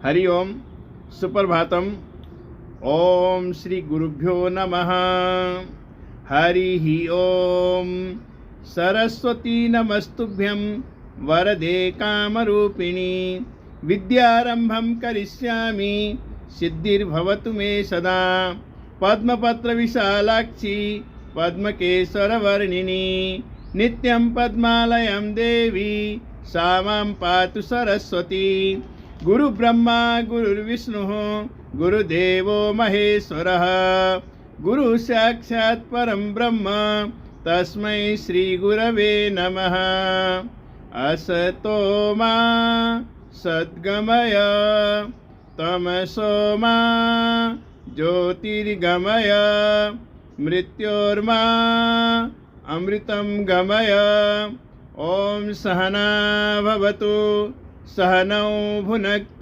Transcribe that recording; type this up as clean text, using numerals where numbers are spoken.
हरि ओम सुप्रभातम। ओम श्री गुरुभ्यो नमः। हरि ओम। सरस्वती नमस्तुभ्यं वरदे कामरूपिणी। विद्यारंभं करिष्यामि सिद्धिर्भवतु मे सदा। पद्मपत्र विशालाक्षी पद्मकेशरवर्णिनी। नित्यं पद्मालयं देवी सा मां पातु सरस्वती। गुरु ब्रह्मा गुरुर्विष्णुः गुरुदेवो महेश्वरः। गुरु साक्षात् परं ब्रह्म तस्मै श्री गुरवे नमः। असतो मा सद्गमय तमसो मा ज्योतिर्गमय। मृत्योर्मा अमृतं गमय। ओम सहना भवतु सहनौ भुनक्तु